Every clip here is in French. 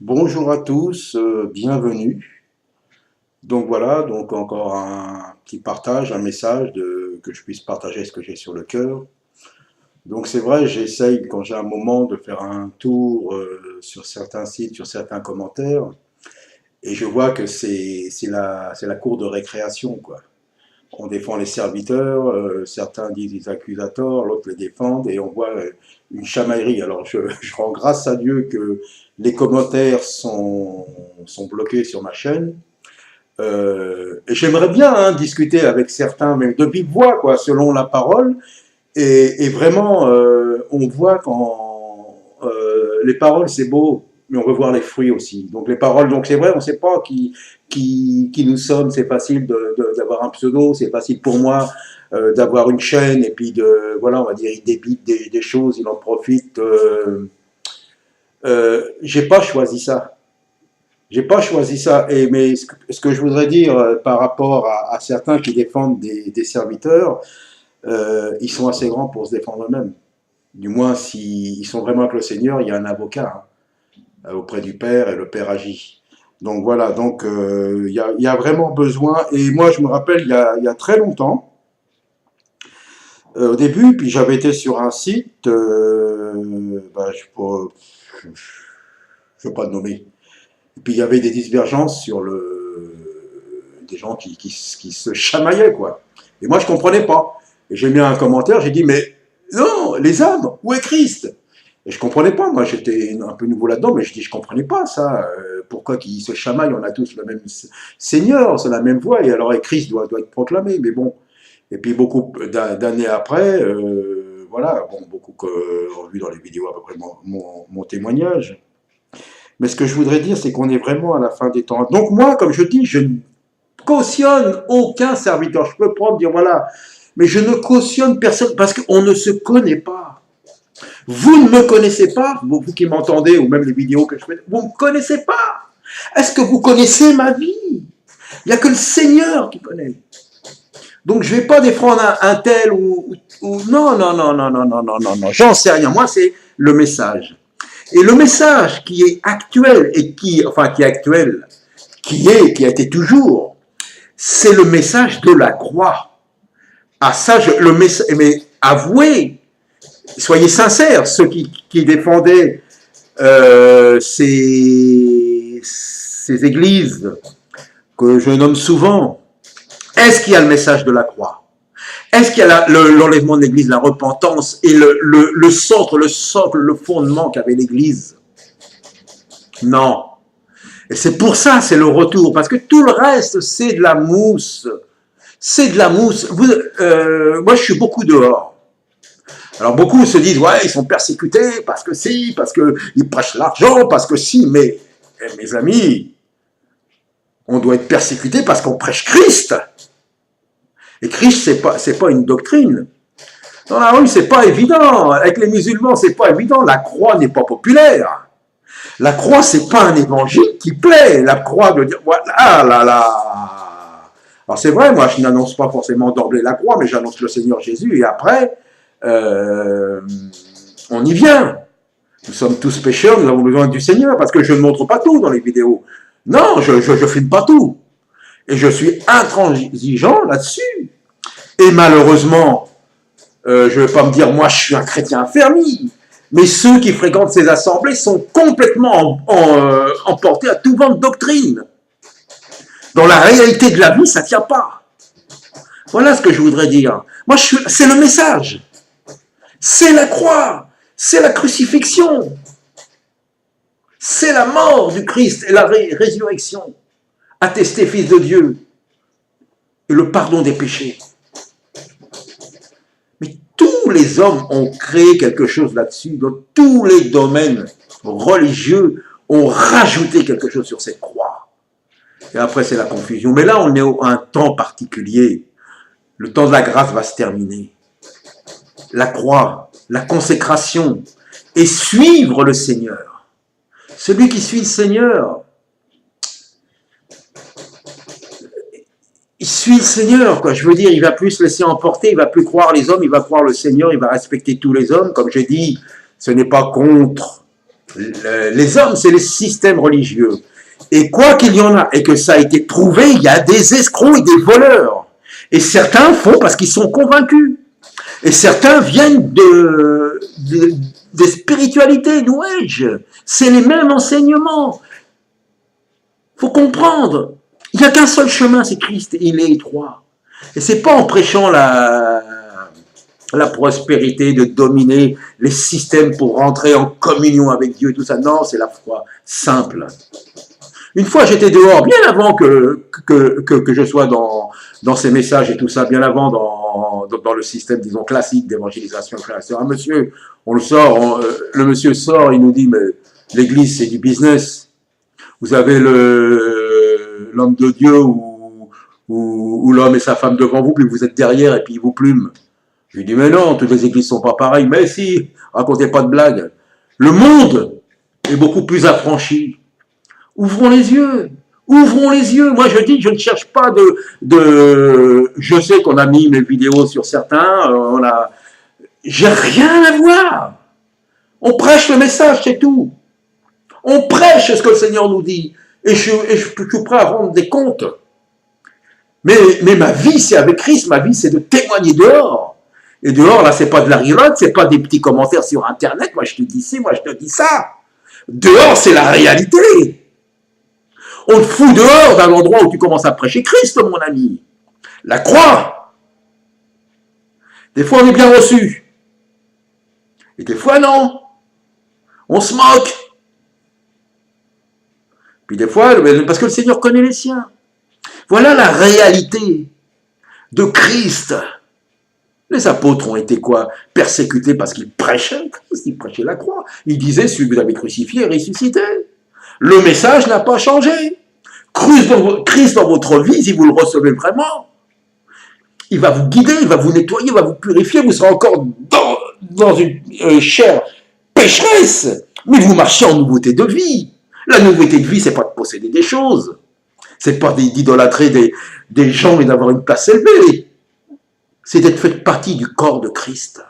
Bonjour à tous, bienvenue. Donc voilà, donc encore un petit partage, un message que je puisse partager ce que j'ai sur le cœur. Donc c'est vrai, j'essaye quand j'ai un moment de faire un tour sur certains sites, sur certains commentaires, et je vois que c'est la cour de récréation, quoi. On défend les serviteurs, certains disent les accusateurs, l'autre les défendent, et on voit une chamaillerie. Alors je rends grâce à Dieu que les commentaires sont bloqués sur ma chaîne. Et j'aimerais bien discuter avec certains, même de vive voix, quoi, selon la parole. Et vraiment, on voit quand les paroles, c'est beau, mais on veut voir les fruits aussi. Donc les paroles, donc c'est vrai, on ne sait pas qui nous sommes. C'est facile d'avoir un pseudo, c'est facile pour moi d'avoir une chaîne, et puis voilà, on va dire, il débite des choses, il en profite. J'ai pas choisi ça. J'ai pas choisi ça. Mais ce que je voudrais dire par rapport à certains qui défendent des serviteurs, ils sont assez grands pour se défendre eux-mêmes. Du moins, s'ils sont vraiment avec le Seigneur, il y a un avocat auprès du Père, et le Père agit. Donc voilà, donc il y a vraiment besoin. Et moi, je me rappelle, il y a très longtemps, au début, puis j'avais été sur un site, je ne veux pas le nommer. Et puis il y avait des divergences sur des gens qui se chamaillaient, quoi. Et moi, je ne comprenais pas. Et j'ai mis un commentaire, j'ai dit, mais non, les âmes, où est Christ? Et je ne comprenais pas, moi j'étais un peu nouveau là-dedans, mais je dis, je ne comprenais pas ça. Pourquoi qu'ils se chamaillent? On a tous le même Seigneur, c'est la même voix, et alors et Christ doit être proclamé, mais bon. Et puis beaucoup d'années après, voilà, bon, beaucoup ont vu dans les vidéos à peu près mon témoignage. Mais ce que je voudrais dire, c'est qu'on est vraiment à la fin des temps. Donc moi, comme je dis, je ne cautionne aucun serviteur. Je peux prendre, dire voilà, mais je ne cautionne personne parce qu'on ne se connaît pas. Vous ne me connaissez pas, vous qui m'entendez, ou même les vidéos que je fais, vous ne me connaissez pas. Est-ce que vous connaissez ma vie? Il n'y a que le Seigneur qui connaît. Donc je ne vais pas défendre un tel ou non, non, non, non, non, non, non, non, non, j'en sais rien. Moi, c'est le message. Et le message qui est actuel et qui est actuel, qui a été toujours, c'est le message de la croix. Ah ça, mais avouez, soyez sincères, ceux qui défendaient ces églises que je nomme souvent, est-ce qu'il y a le message de la croix? Est-ce qu'il y a l'enlèvement de l'église, la repentance et le socle, le fondement qu'avait l'église? Non. Et c'est pour ça, c'est le retour, parce que tout le reste, c'est de la mousse. C'est de la mousse. Moi, je suis beaucoup dehors. Alors, beaucoup se disent, ouais, ils sont persécutés parce que si, parce qu'ils prêchent l'argent, parce que si, mais, mes amis, on doit être persécuté parce qu'on prêche Christ. Et Christ, c'est pas une doctrine. Dans la rue, c'est pas évident. Avec les musulmans, c'est pas évident. La croix n'est pas populaire. La croix, c'est pas un évangile qui plaît. La croix de dire, voilà, ah là là. Alors c'est vrai, moi je n'annonce pas forcément d'emblée la croix, mais j'annonce le Seigneur Jésus et après, on y vient. Nous sommes tous pécheurs, nous avons besoin du Seigneur, parce que je ne montre pas tout dans les vidéos. Non, je filme pas tout. Et je suis intransigeant là-dessus. Et malheureusement, je ne vais pas me dire, moi je suis un chrétien affermi. Mais ceux qui fréquentent ces assemblées sont complètement emportés à tout vent de doctrine. Dans la réalité de la vie, ça ne tient pas. Voilà ce que je voudrais dire. Moi, c'est le message. C'est la croix. C'est la crucifixion. C'est la mort du Christ et la résurrection. Attesté Fils de Dieu. Et le pardon des péchés. Mais tous les hommes ont créé quelque chose là-dessus. Dans tous les domaines religieux ont rajouté quelque chose sur cette croix. Et après, c'est la confusion. Mais là, on est à un temps particulier. Le temps de la grâce va se terminer. La croix, la consécration et suivre le Seigneur. Celui qui suit le Seigneur, il suit le Seigneur, quoi. Je veux dire, il va plus se laisser emporter, il va plus croire les hommes, il va croire le Seigneur, il va respecter tous les hommes. Comme j'ai dit, ce n'est pas contre Les hommes, c'est les systèmes religieux. Et quoi qu'il y en a, et que ça a été prouvé, il y a des escrocs et des voleurs. Et certains font parce qu'ils sont convaincus. Et certains viennent des spiritualités, New Age. C'est les mêmes enseignements. Il faut comprendre. Il n'y a qu'un seul chemin, c'est Christ. Il est étroit. Et c'est pas en prêchant la prospérité, de dominer les systèmes pour rentrer en communion avec Dieu et tout ça. Non, c'est la foi simple. Une fois, j'étais dehors, bien avant que je sois dans ces messages et tout ça, bien avant dans le système, disons, classique d'évangélisation. Un monsieur, on le sort, le monsieur sort, il nous dit, mais l'église, c'est du business. Vous avez l'homme de Dieu ou l'homme et sa femme devant vous, puis vous êtes derrière et puis ils vous plument. Je lui dis, mais non, toutes les églises sont pas pareilles. Mais si, racontez pas de blagues. Le monde est beaucoup plus affranchi. Ouvrons les yeux. Ouvrons les yeux. Moi, je dis, je ne cherche pas je sais qu'on a mis mes vidéos sur certains. J'ai rien à voir. On prêche le message, c'est tout. On prêche ce que le Seigneur nous dit. Et je suis prêt à rendre des comptes. Mais ma vie, c'est avec Christ. Ma vie, c'est de témoigner dehors. Et dehors, là, c'est pas de la rigolade, c'est pas des petits commentaires sur Internet. Moi, je te dis ci, moi, je te dis ça. Dehors, c'est la réalité. On te fout dehors d'un endroit où tu commences à prêcher Christ, mon ami. La croix. Des fois, on est bien reçu. Et des fois, non. On se moque. Puis des fois, parce que le Seigneur connaît les siens. Voilà la réalité de Christ. Les apôtres ont été quoi? Persécutés parce qu'ils prêchaient la croix. Ils disaient, celui que vous avez crucifié est ressuscité. Le message n'a pas changé. Christ dans votre vie, si vous le recevez vraiment, il va vous guider, il va vous nettoyer, il va vous purifier, vous serez encore dans une chair pécheresse, mais vous marchez en nouveauté de vie. La nouveauté de vie, c'est pas de posséder des choses, c'est pas d'idolâtrer des gens et d'avoir une place élevée, c'est d'être fait partie du corps de Christ.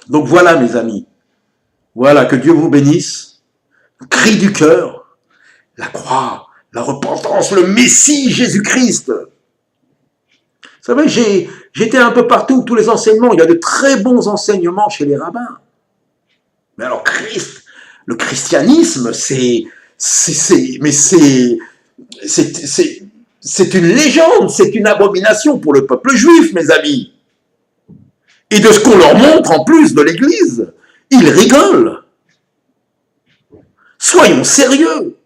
Donc voilà, mes amis, voilà, que Dieu vous bénisse, cri du cœur, la croix, la repentance, le Messie Jésus-Christ. Vous savez, j'étais un peu partout, tous les enseignements, il y a de très bons enseignements chez les rabbins. Mais alors Christ, le christianisme, c'est une légende, c'est une abomination pour le peuple juif, mes amis. Et de ce qu'on leur montre en plus de l'Église, ils rigolent. Soyons sérieux.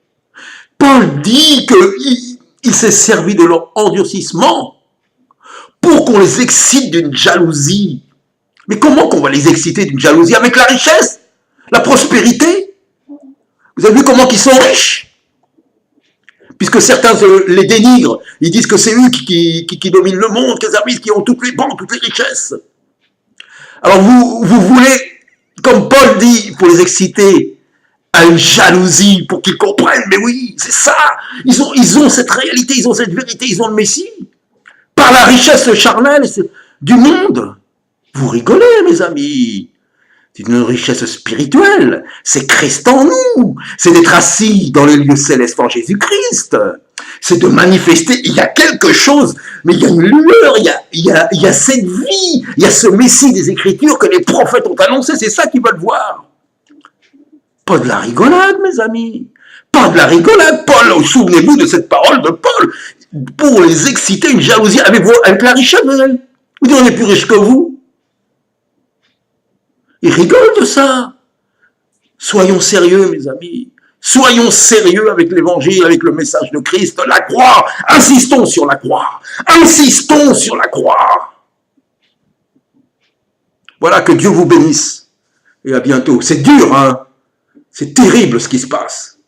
Paul dit qu'il s'est servi de leur endurcissement pour qu'on les excite d'une jalousie. Mais comment qu'on va les exciter d'une jalousie? Avec la richesse, la prospérité. Vous avez vu comment ils sont riches? Puisque certains les dénigrent, ils disent que c'est eux qui dominent le monde, qui ont toutes les banques, toutes les richesses. Alors vous voulez, comme Paul dit, pour les exciter à une jalousie, pour qu'ils comprennent, mais oui, c'est ça. Ils ont cette réalité, ils ont cette vérité, ils ont le Messie. Par la richesse charnelle du monde. Vous rigolez, mes amis. C'est une richesse spirituelle. C'est Christ en nous. C'est d'être assis dans les lieux célestes en Jésus-Christ. C'est de manifester. Il y a quelque chose, mais il y a une lueur, il y a cette vie, il y a ce Messie des Écritures que les prophètes ont annoncé. C'est ça qu'ils veulent voir. Pas de la rigolade, mes amis. Pas de la rigolade. Paul, souvenez-vous de cette parole de Paul. Pour les exciter, une jalousie avec la richesse, vous dites, on est plus riche que vous. Ils rigolent de ça. Soyons sérieux, mes amis. Soyons sérieux avec l'évangile, avec le message de Christ. La croix. Insistons sur la croix. Insistons sur la croix. Voilà, que Dieu vous bénisse. Et à bientôt. C'est dur, hein. C'est terrible ce qui se passe.